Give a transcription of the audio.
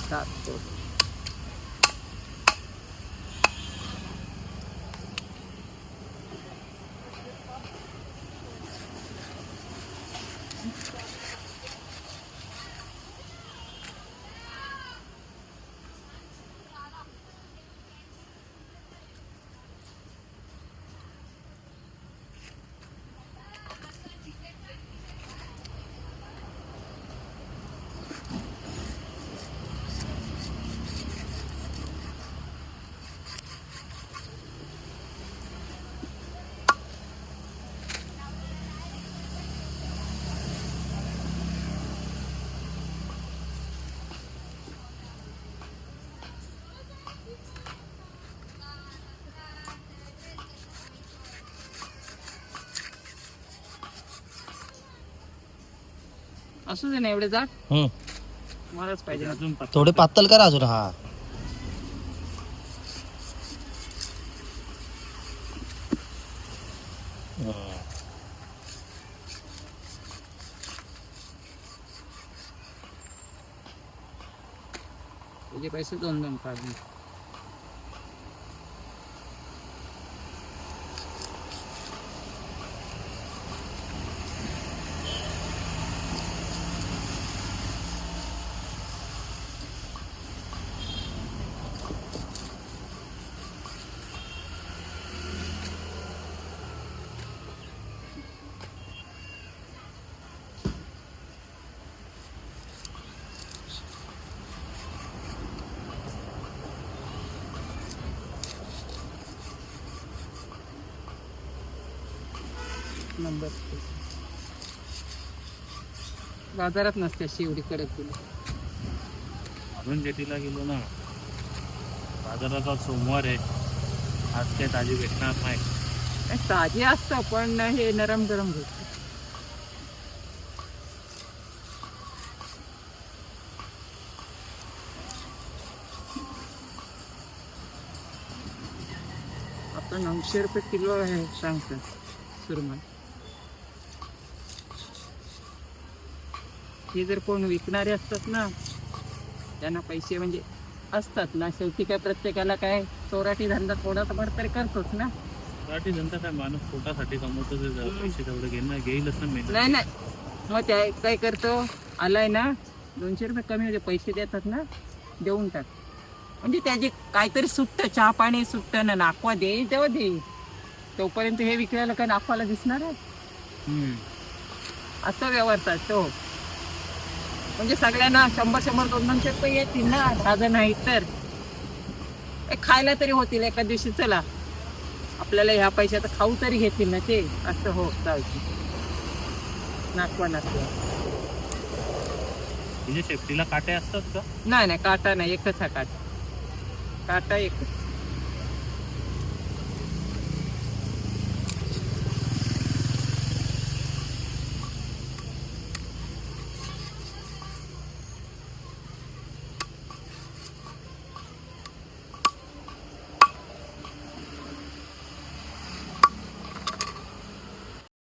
सात असू दे ना एवढे जाड मलाच पाहिजे अजून थोडे पातळ करा अजून. हा तुझे पैसे 2 काढून नंबर बाजारात नसते अशी एवढी कडक दिली. अरुण जेटीला गेलो ना, बाजारात आज सोमवार आहे, आज काय ताजी भेटणार नाही. ताजी असतं पण हे नरम गरम होत. आपण 900 रुपये किलो आहे सांगतात सुरमई. हे जर कोण विकणारे असतात ना त्यांना पैसे म्हणजे असतात ना, शेवटी काय प्रत्येकाला काय चोराटी धंदा थोडा तर तरी करतोच ना. मराठी जनता काय माणूस पोटासाठी कमवतो, ते पैसे तेवढे घेईलच ना. नाही नाही, मग त्या काय करतो, आलाय ना 200 रुपये कमी होते पैसे देतात ना, देऊन टाक. म्हणजे त्याची काहीतरी सुटतं, चहा पाणी सुटतं ना, नाकवा देईल तेव्हा देईल. तोपर्यंत हे विकायला काय नाकवाला दिसणार आहे? असं व्यवहार चालतो. म्हणजे सगळ्यांना 100-100, 200 रुपये येतील ना, ताजं नाही तर खायला तरी होतील एका दिवशी. चला आपल्याला ह्या पैशात खाऊ तरी घेतील ना ते, असं हो चालतं. नाकवा म्हणजे शेपटीला काटे असतात का? नाही नाही, काटा नाही, एकच हा काटा, काटा एकच.